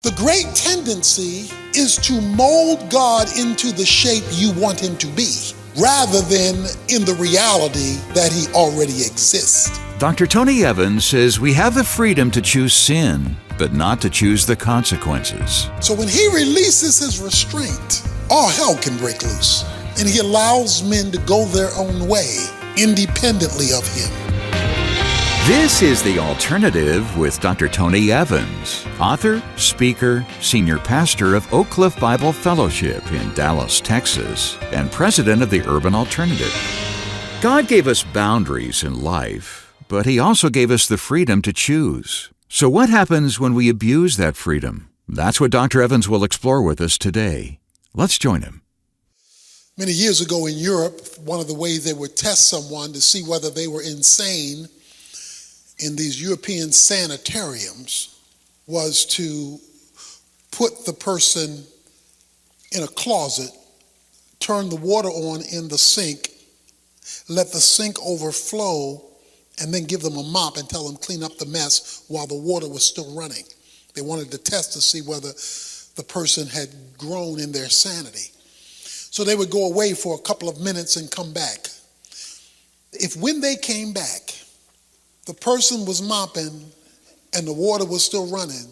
The great tendency is to mold God into the shape you want him to be, rather than in the reality that he already exists. Dr. Tony Evans says we have the freedom to choose sin, but not to choose the consequences. So when he releases his restraint, all hell can break loose, and he allows men to go their own way independently of him. This is The Alternative with Dr. Tony Evans, author, speaker, senior pastor of Oak Cliff Bible Fellowship in Dallas, Texas, and president of the Urban Alternative. God gave us boundaries in life, but he also gave us the freedom to choose. So what happens when we abuse that freedom? That's what Dr. Evans will explore with us today. Let's join him. Many years ago in Europe, one of the ways they would test someone to see whether they were insane in these European sanitariums was to put the person in a closet, turn the water on in the sink, let the sink overflow, and then give them a mop and tell them clean up the mess while the water was still running. They wanted to test to see whether the person had grown in their sanity. So they would go away for a couple of minutes and come back. If when they came back, the person was mopping and the water was still running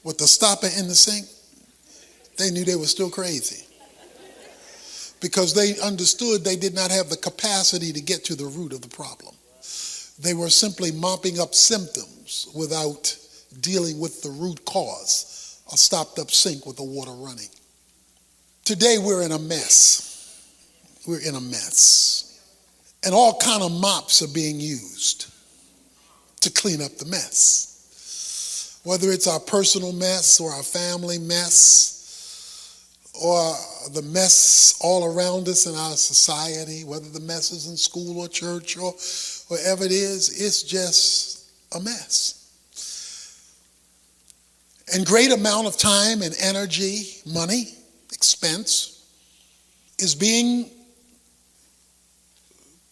with the stopper in the sink, they knew they were still crazy. Because they understood they did not have the capacity to get to the root of the problem. They were simply mopping up symptoms without dealing with the root cause, a stopped up sink with the water running. Today we're in a mess. We're in a mess. And all kind of mops are being used to clean up the mess. Whether it's our personal mess or our family mess or the mess all around us in our society, whether the mess is in school or church or wherever it is, it's just a mess. And great amount of time and energy, money, expense is being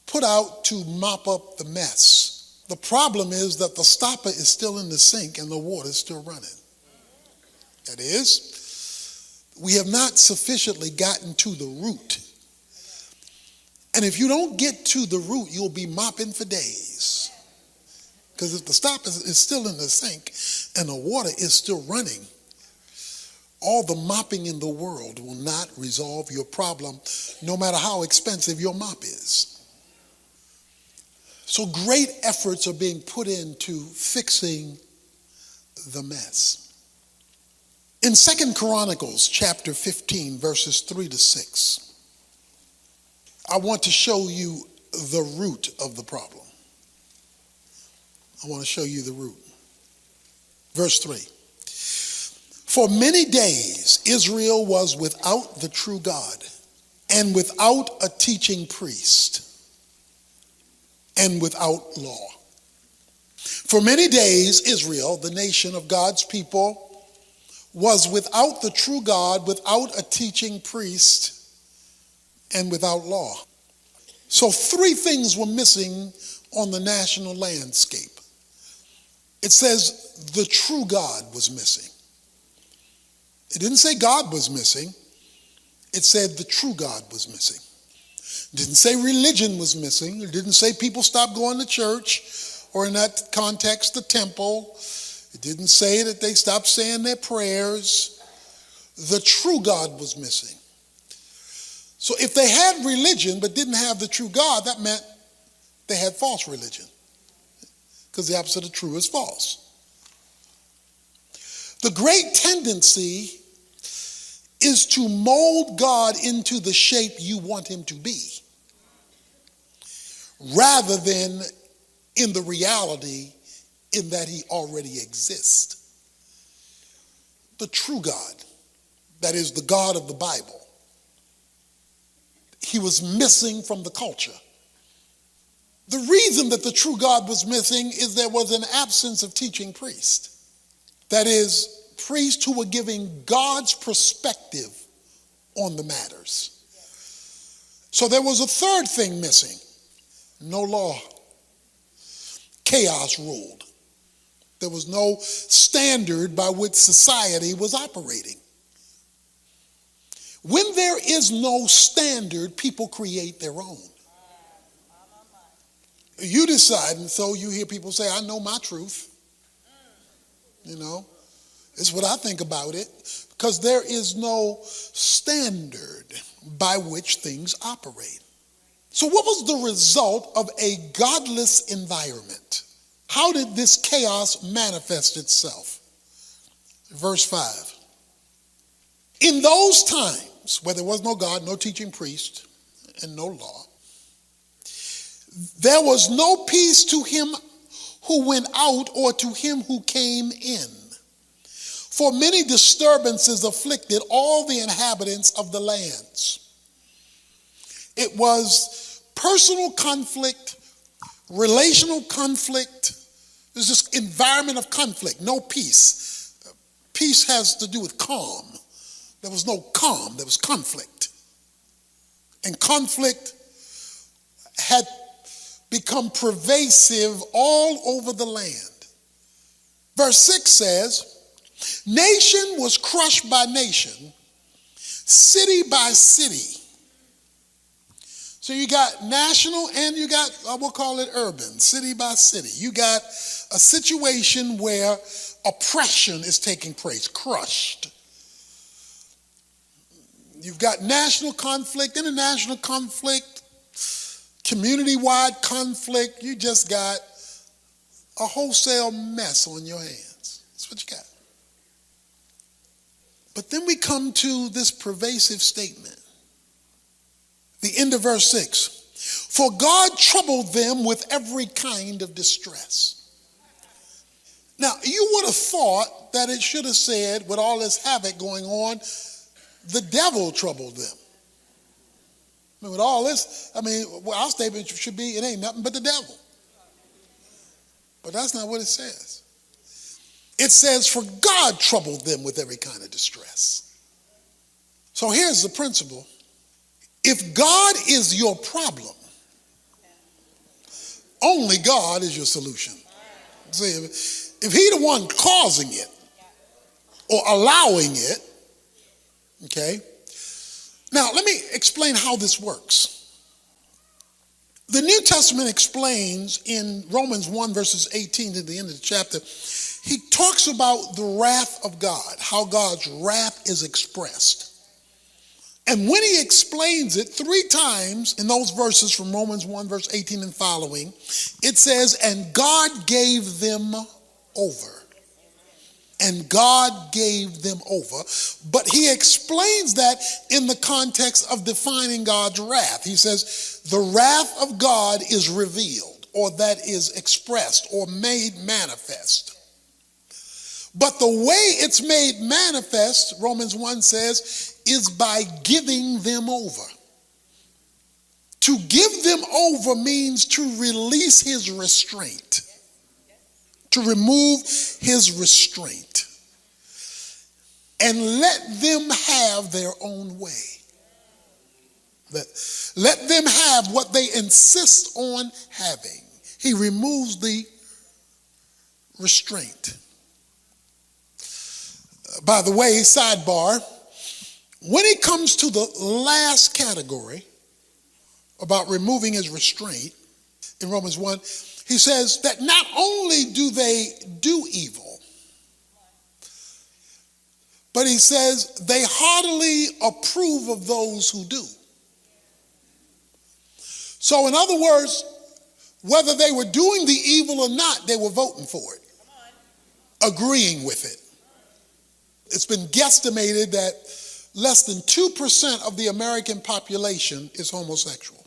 put out to mop up the mess. The problem is that the stopper is still in the sink and the water is still running. That is, we have not sufficiently gotten to the root. And if you don't get to the root, you'll be mopping for days. Because if the stopper is still in the sink and the water is still running, all the mopping in the world will not resolve your problem, no matter how expensive your mop is. So great efforts are being put into fixing the mess. In 2 Chronicles chapter 15, verses 3 to 6, I want to show you the root of the problem. I want to show you the root. Verse 3. For many days Israel was without the true God, and without a teaching priest, and without law. For many days Israel, the nation of God's people, was without the true God, without a teaching priest, and without law. So three things were missing on the national landscape. It says the true God was missing. It didn't say God was missing. It said the true God was missing. It didn't say religion was missing. It didn't say people stopped going to church, or in that context, the temple. It didn't say that they stopped saying their prayers. The true God was missing. So if they had religion but didn't have the true God, that meant they had false religion. Because the opposite of true is false. The great tendency is to mold God into the shape you want him to be, rather than in the reality in that he already exists. The true God, that is the God of the Bible, he was missing from the culture. The reason that the true God was missing is there was an absence of teaching priest. That is, priests who were giving God's perspective on the matters. So there was a third thing missing. No law. Chaos ruled. There was no standard by which society was operating. When there is no standard, people create their own. You decide, and so you hear people say, I know my truth. You know, it's what I think about it, because there is no standard by which things operate. So what was the result of a godless environment? How did this chaos manifest itself? Verse 5. In those times where there was no God, no teaching priest, and no law, there was no peace to him who went out or to him who came in. For many disturbances afflicted all the inhabitants of the lands. It was personal conflict, relational conflict. There's this environment of conflict, no peace. Peace has to do with calm. There was no calm, there was conflict. And conflict had become pervasive all over the land. Verse 6 says, nation was crushed by nation, city by city. So you got national and you got, we'll call it urban, city by city. You got a situation where oppression is taking place, crushed. You've got national conflict, international conflict, community-wide conflict. You just got a wholesale mess on your hands. That's what you got. But then we come to this pervasive statement. The end of verse 6. For God troubled them with every kind of distress. Now, you would have thought that it should have said, with all this havoc going on, the devil troubled them. I mean, with all this, our statement should be, it ain't nothing but the devil. But that's not what it says. It says, for God troubled them with every kind of distress. So here's the principle. If God is your problem, only God is your solution. See, if he's the one causing it or allowing it, okay? Now, let me explain how this works. The New Testament explains in Romans 1, verses 18 to the end of the chapter, he talks about the wrath of God, how God's wrath is expressed. And when he explains it 3 times in those verses from Romans 1, verse 18 and following, it says, and God gave them over. And God gave them over. But he explains that in the context of defining God's wrath. He says, the wrath of God is revealed, or that is expressed or made manifest. But the way it's made manifest, Romans 1 says, is by giving them over. To give them over means to release his restraint. To remove his restraint. And let them have their own way. Let them have what they insist on having. He removes the restraint. By the way, sidebar, when it comes to the last category about removing his restraint in Romans 1, he says that not only do they do evil, but he says they heartily approve of those who do. So in other words, whether they were doing the evil or not, they were voting for it, agreeing with it. It's been guesstimated that less than 2% of the American population is homosexual.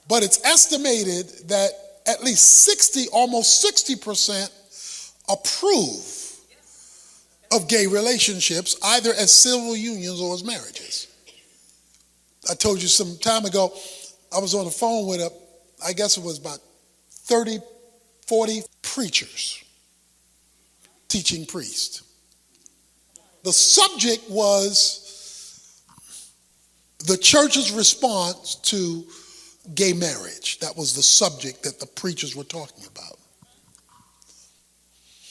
But it's estimated that at least almost 60% approve of gay relationships, either as civil unions or as marriages. I told you some time ago, I was on the phone with I guess it was about 30, 40 preachers, teaching priests. The subject was the church's response to gay marriage. That was the subject that the preachers were talking about.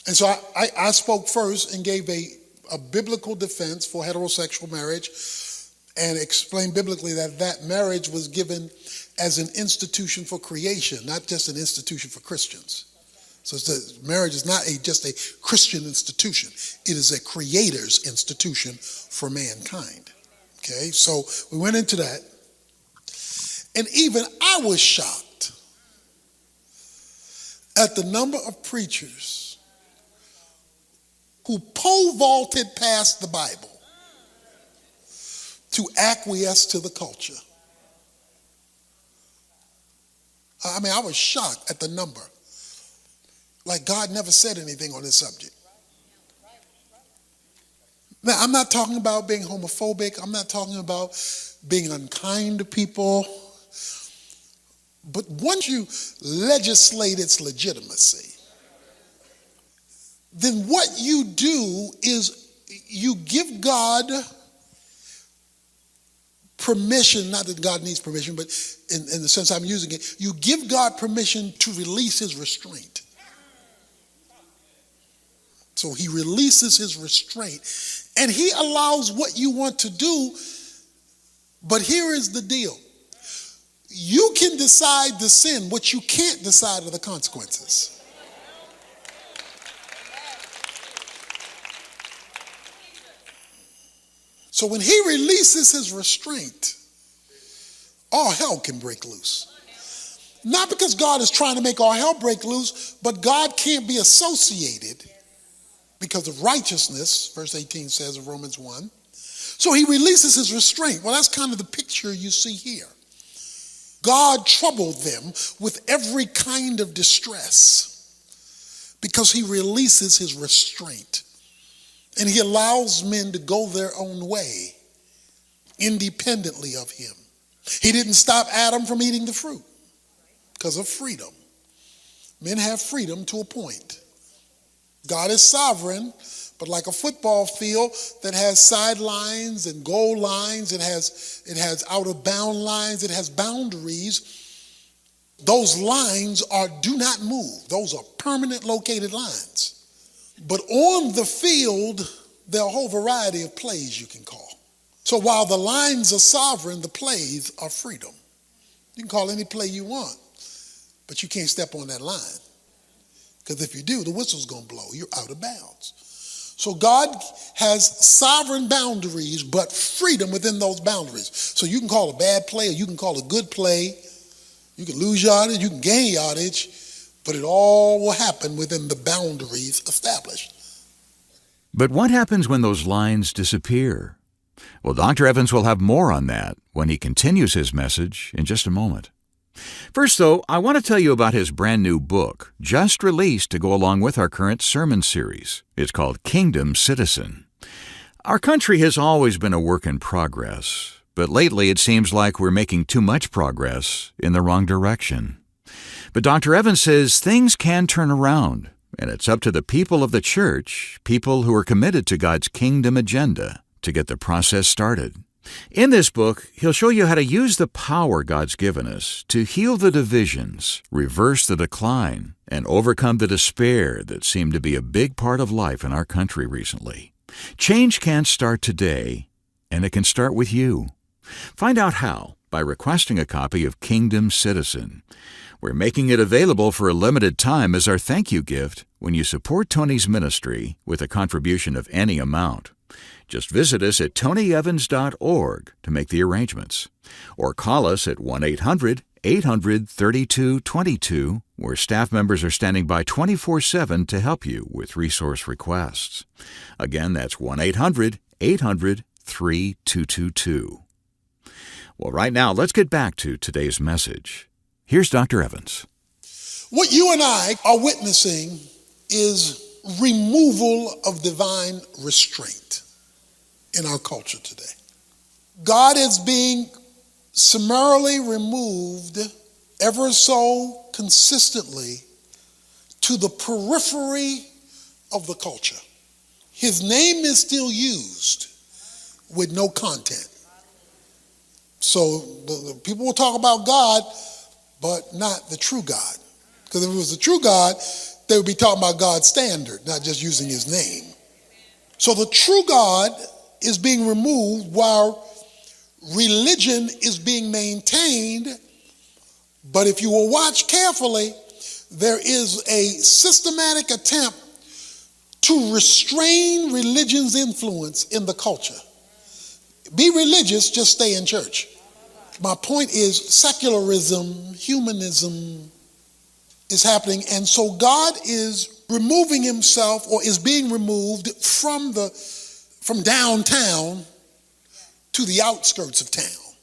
And so I spoke first and gave a biblical defense for heterosexual marriage and explained biblically that marriage was given as an institution for creation, not just an institution for Christians. So marriage is not just a Christian institution. It is a creator's institution for mankind. Okay, so we went into that. And even I was shocked at the number of preachers who pole vaulted past the Bible to acquiesce to the culture. I mean, I was shocked at the number. Like God never said anything on this subject. Now, I'm not talking about being homophobic. I'm not talking about being unkind to people. But once you legislate its legitimacy, then what you do is you give God permission, not that God needs permission, but in the sense I'm using it, you give God permission to release his restraint. So he releases his restraint and he allows what you want to do. But here is the deal. You can decide the sin. What you can't decide are the consequences. So when he releases his restraint, all hell can break loose. Not because God is trying to make all hell break loose, but God can't be associated because of righteousness, verse 18 says of Romans 1. So he releases his restraint. Well, that's kind of the picture you see here. God troubled them with every kind of distress because he releases his restraint. And he allows men to go their own way independently of him. He didn't stop Adam from eating the fruit because of freedom. Men have freedom to a point. God is sovereign, but like a football field that has sidelines and goal lines, it has out of bound lines, it has boundaries. Those lines do not move. Those are permanent located lines. But on the field, there are a whole variety of plays you can call. So while the lines are sovereign, the plays are freedom. You can call any play you want, but you can't step on that line. Because if you do, the whistle's going to blow. You're out of bounds. So God has sovereign boundaries, but freedom within those boundaries. So you can call a bad play or you can call a good play. You can lose yardage, you can gain yardage, but it all will happen within the boundaries established. But what happens when those lines disappear? Well, Dr. Evans will have more on that when he continues his message in just a moment. First, though, I want to tell you about his brand new book, just released to go along with our current sermon series. It's called Kingdom Citizen. Our country has always been a work in progress, but lately it seems like we're making too much progress in the wrong direction. But Dr. Evans says things can turn around, and it's up to the people of the church, people who are committed to God's kingdom agenda, to get the process started. In this book, he'll show you how to use the power God's given us to heal the divisions, reverse the decline, and overcome the despair that seemed to be a big part of life in our country recently. Change can start today, and it can start with you. Find out how by requesting a copy of Kingdom Citizen. We're making it available for a limited time as our thank you gift when you support Tony's ministry with a contribution of any amount. Just visit us at tonyevans.org to make the arrangements. Or call us at 1-800-800-3222, where staff members are standing by 24/7 to help you with resource requests. Again, that's 1-800-800-3222. Well, right now, let's get back to today's message. Here's Dr. Evans. What you and I are witnessing is removal of divine restraint in our culture today. God is being summarily removed ever so consistently to the periphery of the culture. His name is still used with no content. So the people will talk about God, but not the true God. Because if it was the true God, they would be talking about God's standard, not just using his name. So the true God is being removed while religion is being maintained. But if you will watch carefully, there is a systematic attempt to restrain religion's influence in the culture. Be religious, just stay in church. My point is secularism, humanism is happening, and so God is removing himself, or is being removed from downtown to the outskirts of town.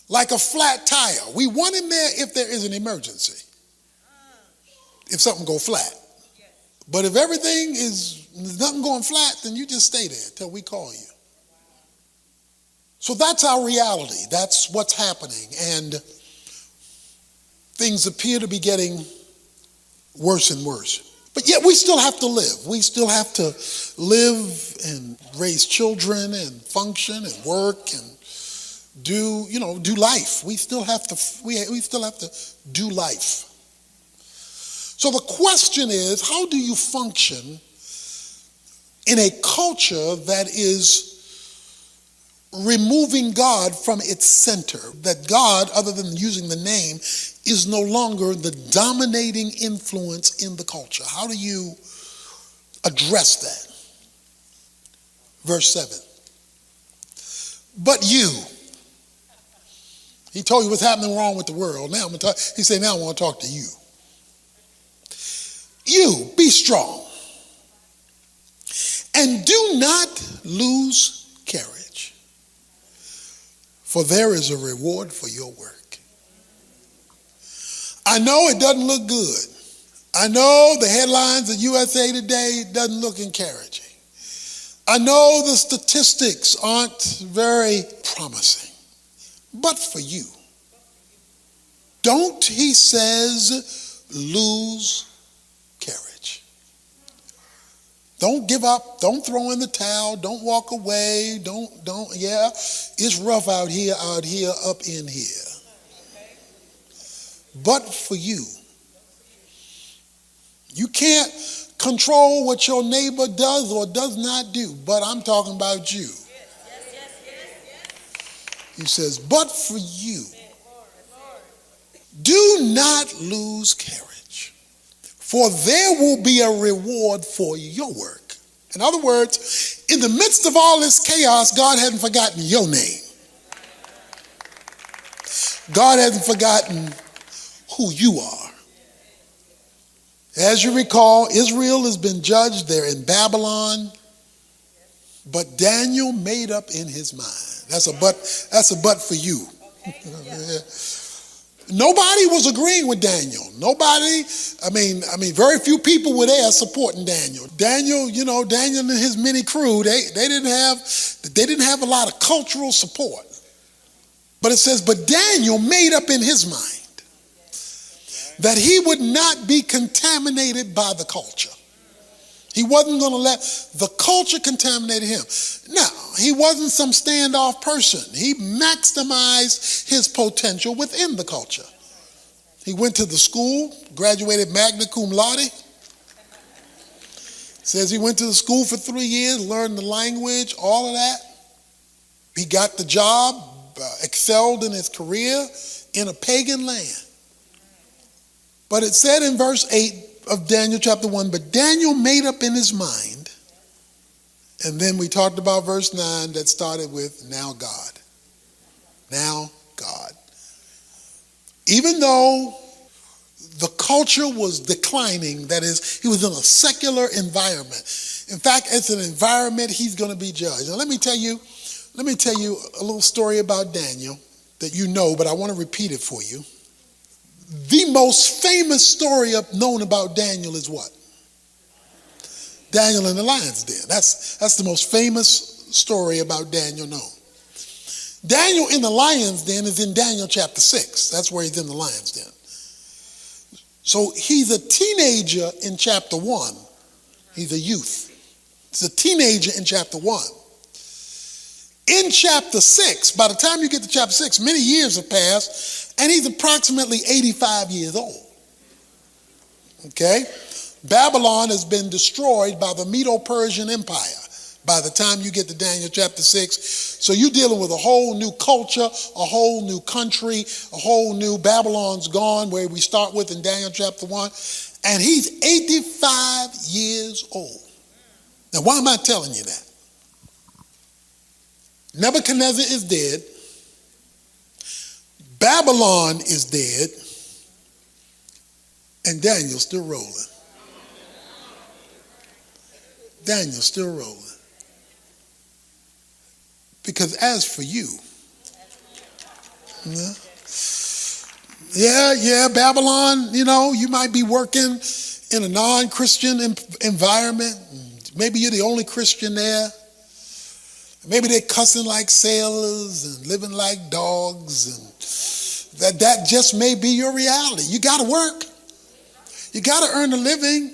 Like a flat tire. We want him there if there is an emergency. If something go flat. But if there's nothing going flat, then you just stay there till we call you. So that's our reality. That's what's happening. And things appear to be getting worse and worse. But yet we still have to live. We still have to live and raise children and function and work and do life. We still have to do life. So the question is, how do you function in a culture that is removing God from its center? That God, other than using the name, is no longer the dominating influence in the culture. How do you address that? Verse 7. But you. He told you what's happening wrong with the world. Now he said, now I want to talk to you. You, be strong. And do not lose courage. For there is a reward for your work. I know it doesn't look good. I know the headlines of USA Today doesn't look encouraging. I know the statistics aren't very promising. But for you, don't, he says, lose courage. Don't give up. Don't throw in the towel. Don't walk away. It's rough out here, up in here. But for you. You can't control what your neighbor does or does not do, but I'm talking about you. He says, but for you, do not lose courage, for there will be a reward for your work. In other words, in the midst of all this chaos, God hasn't forgotten your name. God hasn't forgotten who you are. As you recall, Israel has been judged. They're in Babylon. But Daniel made up in his mind. That's a but for you. Nobody was agreeing with Daniel. Very few people were there supporting Daniel. Daniel and his mini crew, they didn't have a lot of cultural support. But it says, but Daniel made up in his mind that he would not be contaminated by the culture. He wasn't going to let the culture contaminate him. Now, he wasn't some standoff person. He maximized his potential within the culture. He went to the school, graduated magna cum laude. Says he went to the school for 3 years, learned the language, all of that. He got the job, excelled in his career in a pagan land. But it said in verse 8 of Daniel chapter 1, but Daniel made up in his mind. And then we talked about verse 9 that started with now God. Now God. Even though the culture was declining, that is, he was in a secular environment. In fact, it's an environment he's going to be judged. Now let me tell you a little story about Daniel that you know, but I want to repeat it for you. The most famous story known about Daniel is what? Daniel in the lion's den. That's the most famous story about Daniel known. Daniel in the lion's den is in Daniel chapter 6. That's where he's in the lion's den. So he's a teenager in chapter 1. He's a youth. He's a teenager in chapter 1. In chapter 6, by the time you get to chapter 6, many years have passed, and he's approximately 85 years old. Okay? Babylon has been destroyed by the Medo-Persian Empire by the time you get to Daniel chapter 6. So you're dealing with a whole new culture, a whole new country, a whole new Babylon's gone, where we start with in Daniel chapter 1. And he's 85 years old. Now, why am I telling you that? Nebuchadnezzar is dead. Babylon is dead. And Daniel's still rolling. Daniel's still rolling. Because as for you, yeah, Babylon, you might be working in a non-Christian environment. Maybe you're the only Christian there. Maybe they're cussing like sailors and living like dogs, and that just may be your reality. You got to work. You got to earn a living.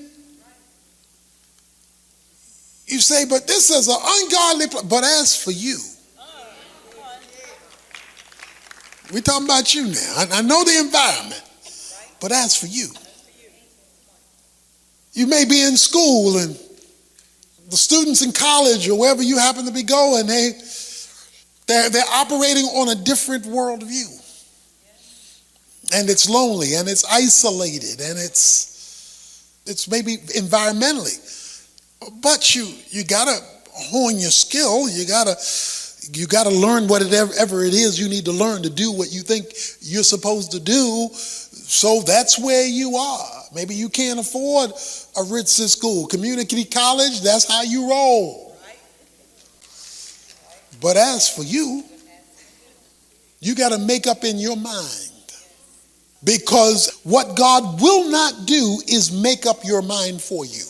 You say, but this is an ungodly place. But as for you, we're talking about you now. I know the environment, but as for you, you may be in school, and the students in college or wherever you happen to be going, they're operating on a different worldview. And it's lonely, and it's isolated, and it's maybe environmentally. But you gotta hone your skill. You gotta learn whatever it is you need to learn to do what you think you're supposed to do. So that's where you are. Maybe you can't afford a Ritzy school, community college. That's how you roll. But as for you, you got to make up in your mind. Because what God will not do is make up your mind for you.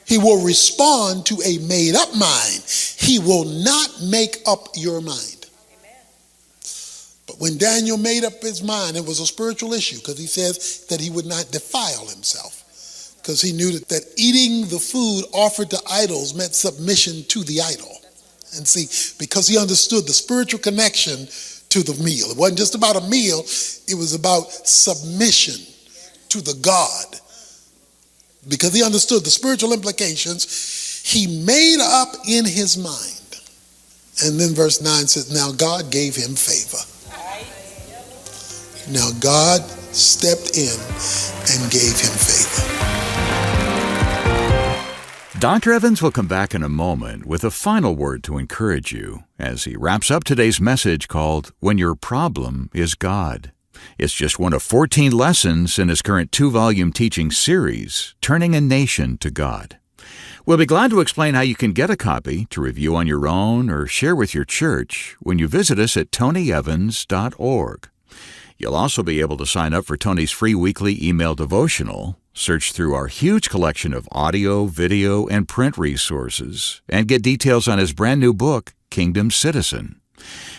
He will respond to a made-up mind. He will not make up your mind. But when Daniel made up his mind, it was a spiritual issue, because he says that he would not defile himself, because he knew that eating the food offered to idols meant submission to the idol. And see, because he understood the spiritual connection to the meal. It wasn't just about a meal, it was about submission to the God. Because he understood the spiritual implications, he made up in his mind. And then verse 9 says, now God gave him favor. Now God stepped in and gave him favor. Dr. Evans will come back in a moment with a final word to encourage you as he wraps up today's message called When Your Problem is God. It's just one of 14 lessons in his current 2-volume teaching series, Turning a Nation to God. We'll be glad to explain how you can get a copy to review on your own or share with your church when you visit us at tonyevans.org. You'll also be able to sign up for Tony's free weekly email devotional, search through our huge collection of audio, video, and print resources, and get details on his brand new book, Kingdom Citizen.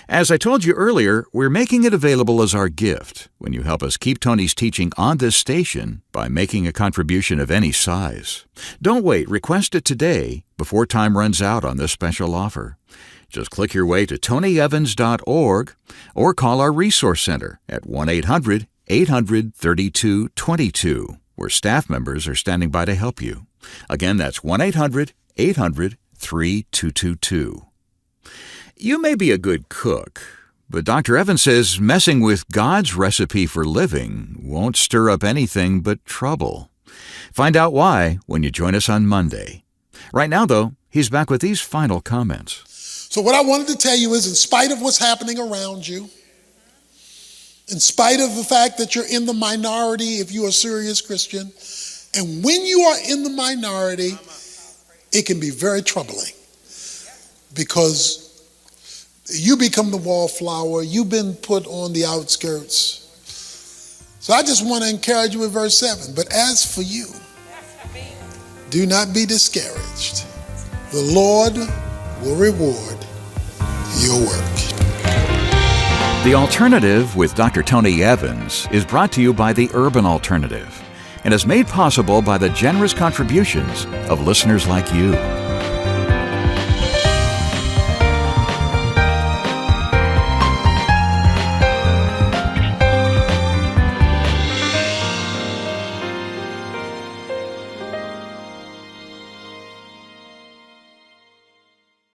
As I told you earlier, we're making it available as our gift when you help us keep Tony's teaching on this station by making a contribution of any size. Don't wait. Request it today before time runs out on this special offer. Just click your way to tonyevans.org or call our Resource Center at 1-800-800-3222, where staff members are standing by to help you. Again, that's 1-800-800-3222. You may be a good cook, but Dr. Evans says messing with God's recipe for living won't stir up anything but trouble. Find out why when you join us on Monday. Right now, though, he's back with these final comments. So what I wanted to tell you is, in spite of what's happening around you, in spite of the fact that you're in the minority if you're a serious Christian, and when you are in the minority, it can be very troubling, because you become the wallflower. You've been put on the outskirts. So I just want to encourage you with verse 7. But as for you, do not be discouraged. The Lord will reward your work. The Alternative with Dr. Tony Evans is brought to you by the Urban Alternative and is made possible by the generous contributions of listeners like you.